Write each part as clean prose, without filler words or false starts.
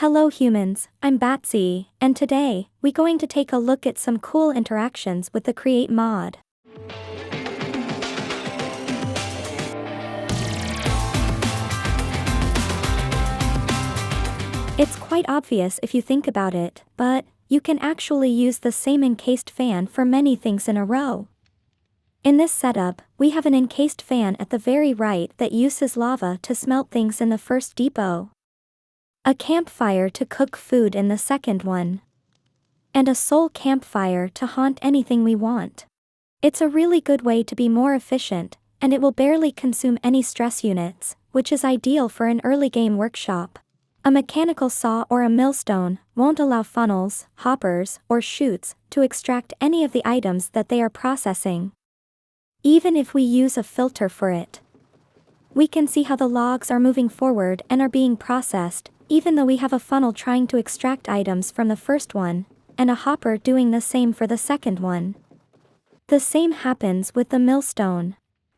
Hello humans, I'm Batsy, and today, we're going to take a look at some cool interactions with the Create mod. It's quite obvious if you think about it, but you can actually use the same encased fan for many things in a row. In this setup, we have an encased fan at the very right that uses lava to smelt things in the first depot, a campfire to cook food in the second one, and a soul campfire to haunt anything we want. It's a really good way to be more efficient, and it will barely consume any stress units, which is ideal for an early game workshop. A mechanical saw or a millstone won't allow funnels, hoppers, or chutes to extract any of the items that they are processing, even if we use a filter for it. We can see how the logs are moving forward and are being processed, even though we have a funnel trying to extract items from the first one, and a hopper doing the same for the second one. The same happens with the millstone.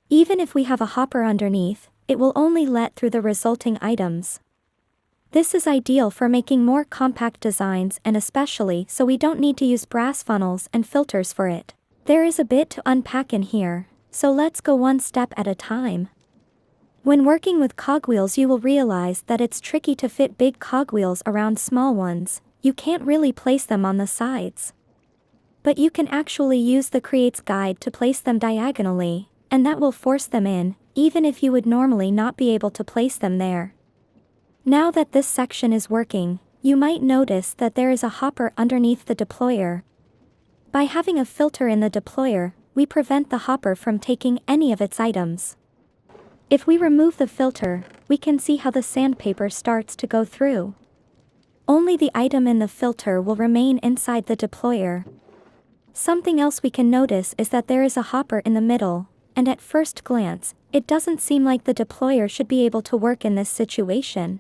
Even if we have a hopper underneath, it will only let through the resulting items. This is ideal for making more compact designs and especially so we don't need to use brass funnels and filters for it. There is a bit to unpack in here, so let's go one step at a time. When working with cogwheels, you will realize that it's tricky to fit big cogwheels around small ones. You can't really place them on the sides. But you can actually use the Create's guide to place them diagonally, and that will force them in, even if you would normally not be able to place them there. Now that this section is working, you might notice that there is a hopper underneath the deployer. By having a filter in the deployer, we prevent the hopper from taking any of its items. If we remove the filter, we can see how the sandpaper starts to go through. Only the item in the filter will remain inside the deployer. Something else we can notice is that there is a hopper in the middle, and at first glance, it doesn't seem like the deployer should be able to work in this situation.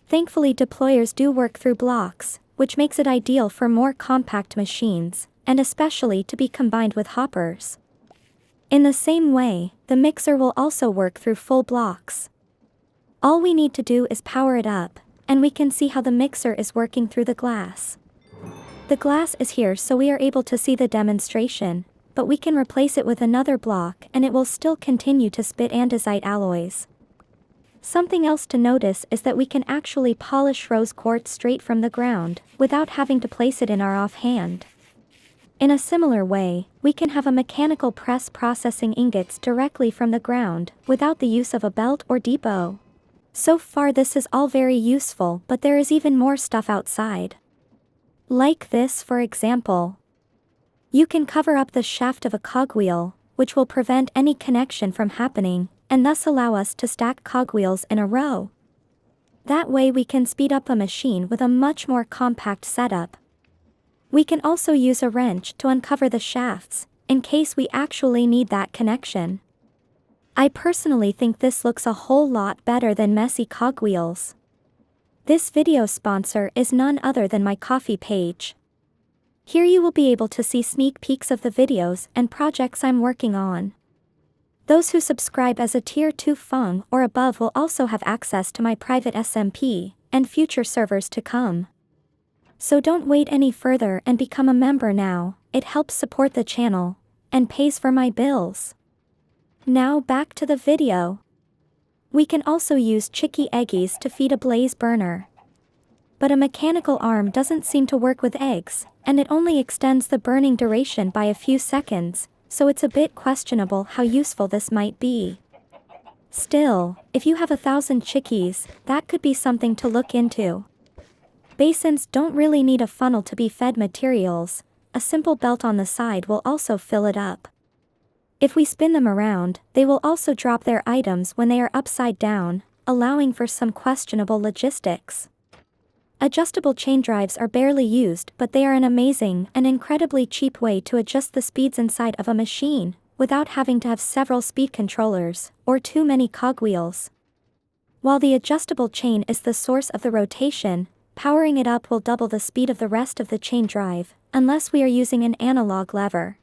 Thankfully, deployers do work through blocks, which makes it ideal for more compact machines, and especially to be combined with hoppers. In the same way, the mixer will also work through full blocks. All we need to do is power it up, and we can see how the mixer is working through the glass. The glass is here so we are able to see the demonstration, but we can replace it with another block and it will still continue to spit andesite alloys. Something else to notice is that we can actually polish rose quartz straight from the ground, without having to place it in our offhand. In a similar way, we can have a mechanical press processing ingots directly from the ground, without the use of a belt or depot. So far this is all very useful, but there is even more stuff outside. Like this, for example. You can cover up the shaft of a cogwheel, which will prevent any connection from happening, and thus allow us to stack cogwheels in a row. That way we can speed up a machine with a much more compact setup. We can also use a wrench to uncover the shafts, in case we actually need that connection. I personally think this looks a whole lot better than messy cogwheels. This video sponsor is none other than my Ko-fi page. Here you will be able to see sneak peeks of the videos and projects I'm working on. Those who subscribe as a Tier 2 Fung or above will also have access to my private SMP, and future servers to come. So don't wait any further and become a member now. It helps support the channel, and pays for my bills. Now back to the video. We can also use 𝐋𝐢𝐬𝐧𝐤𝐬 to feed a blaze burner. But a mechanical arm doesn't seem to work with eggs, and it only extends the burning duration by a few seconds, so it's a bit questionable how useful this might be. Still, if you have 1,000 𝐋𝐢𝐬𝐧𝐤𝐬, that could be something to look into. Basins don't really need a funnel to be fed materials, a simple belt on the side will also fill it up. If we spin them around, they will also drop their items when they are upside down, allowing for some questionable logistics. Adjustable chain drives are barely used, but they are an amazing and incredibly cheap way to adjust the speeds inside of a machine, without having to have several speed controllers, or too many cogwheels. While the adjustable chain is the source of the rotation, powering it up will double the speed of the rest of the chain drive, unless we are using an analog lever.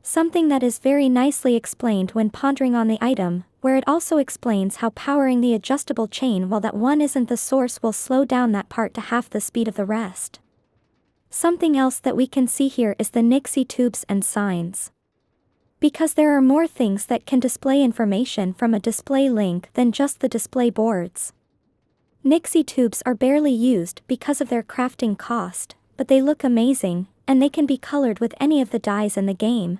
Something that is very nicely explained when pondering on the item, where it also explains how powering the adjustable chain while that one isn't the source will slow down that part to half the speed of the rest. Something else that we can see here is the 𝐋𝐢𝐬𝐬 tubes and signs. Because there are more things that can display information from a display link than just the display boards. 𝐋𝐢𝐬𝐬 tubes are barely used because of their crafting cost, but they look amazing, and they can be colored with any of the dyes in the game.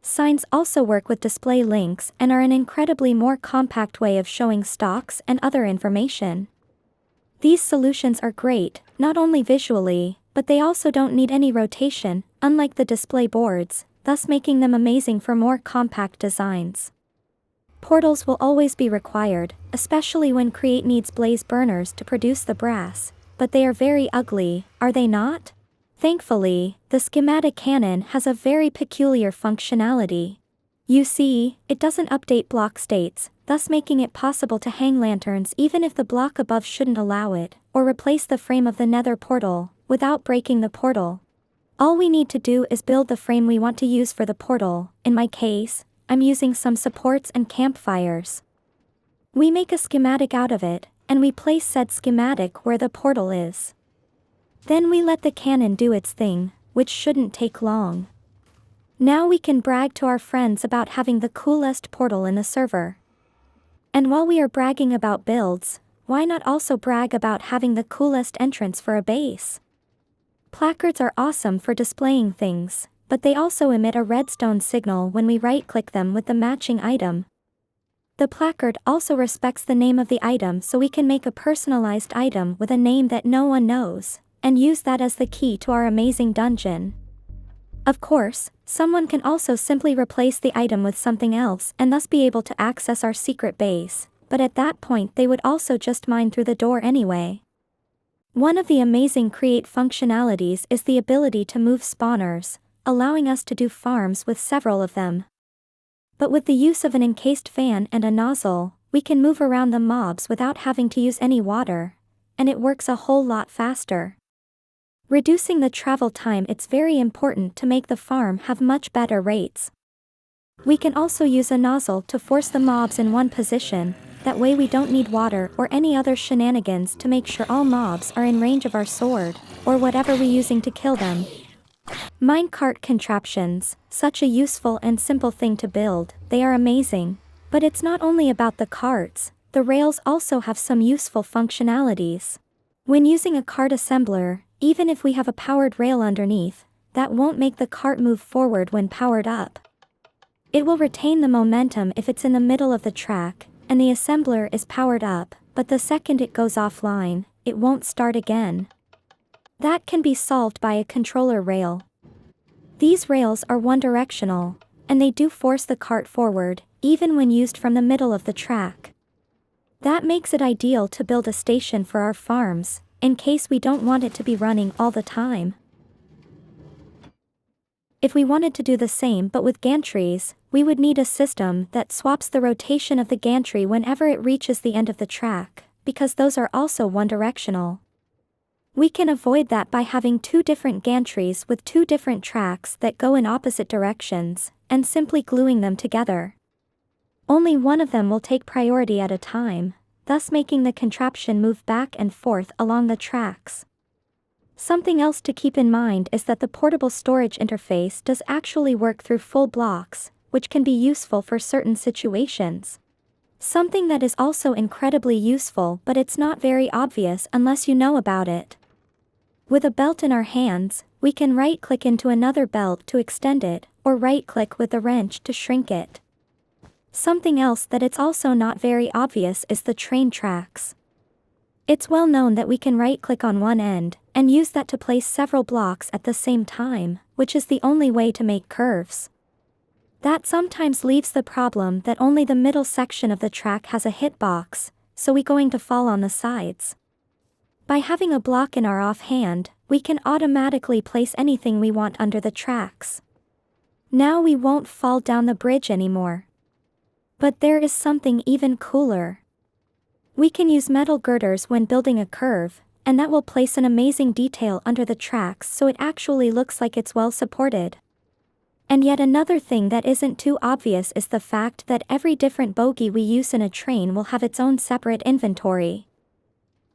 Signs also work with display links and are an incredibly more compact way of showing stocks and other information. These solutions are great, not only visually, but they also don't need any rotation, unlike the display boards, thus making them amazing for more compact designs. Portals will always be required, especially when Create needs blaze burners to produce the brass, but they are very ugly, are they not? Thankfully, the schematic cannon has a very peculiar functionality. You see, it doesn't update block states, thus making it possible to hang lanterns even if the block above shouldn't allow it, or replace the frame of the nether portal, without breaking the portal. All we need to do is build the frame we want to use for the portal. In my case, I'm using some supports and campfires. We make a schematic out of it, and we place said schematic where the portal is. Then we let the cannon do its thing, which shouldn't take long. Now we can brag to our friends about having the coolest portal in the server. And while we are bragging about builds, why not also brag about having the coolest entrance for a base? Placards are awesome for displaying things, but they also emit a redstone signal when we right-click them with the matching item. The placard also respects the name of the item, so we can make a personalized item with a name that no one knows, and use that as the key to our amazing dungeon. Of course, someone can also simply replace the item with something else and thus be able to access our secret base, but at that point they would also just mine through the door anyway. One of the amazing Create functionalities is the ability to move spawners, allowing us to do farms with several of them. But with the use of an encased fan and a nozzle, we can move around the mobs without having to use any water, and it works a whole lot faster. Reducing the travel time, it's very important to make the farm have much better rates. We can also use a nozzle to force the mobs in one position, that way we don't need water or any other shenanigans to make sure all mobs are in range of our sword, or whatever we're using to kill them. Minecart contraptions, such a useful and simple thing to build, they are amazing. But it's not only about the carts, the rails also have some useful functionalities. When using a cart assembler, even if we have a powered rail underneath, that won't make the cart move forward when powered up. It will retain the momentum if it's in the middle of the track, and the assembler is powered up, but the second it goes offline, it won't start again. That can be solved by a controller rail. These rails are one-directional, and they do force the cart forward, even when used from the middle of the track. That makes it ideal to build a station for our farms, in case we don't want it to be running all the time. If we wanted to do the same but with gantries, we would need a system that swaps the rotation of the gantry whenever it reaches the end of the track, because those are also one-directional. We can avoid that by having two different gantries with two different tracks that go in opposite directions, and simply gluing them together. Only one of them will take priority at a time, thus making the contraption move back and forth along the tracks. Something else to keep in mind is that the portable storage interface does actually work through full blocks, which can be useful for certain situations. Something that is also incredibly useful, but it's not very obvious unless you know about it. With a belt in our hands, we can right-click into another belt to extend it, or right-click with the wrench to shrink it. Something else that it's also not very obvious is the train tracks. It's well known that we can right-click on one end, and use that to place several blocks at the same time, which is the only way to make curves. That sometimes leaves the problem that only the middle section of the track has a hitbox, so we're going to fall on the sides. By having a block in our offhand, we can automatically place anything we want under the tracks. Now we won't fall down the bridge anymore. But there is something even cooler. We can use metal girders when building a curve, and that will place an amazing detail under the tracks so it actually looks like it's well supported. And yet another thing that isn't too obvious is the fact that every different bogie we use in a train will have its own separate inventory.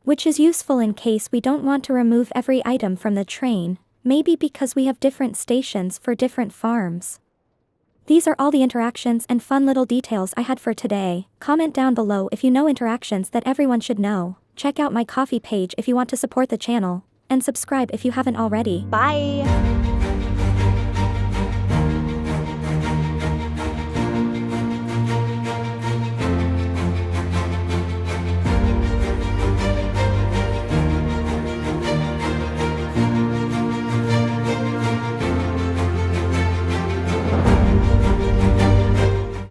Which is useful in case we don't want to remove every item from the train, maybe because we have different stations for different farms. These are all the interactions and fun little details I had for today. Comment down below if you know interactions that everyone should know. Check out my Ko-fi page if you want to support the channel, and subscribe if you haven't already. Bye!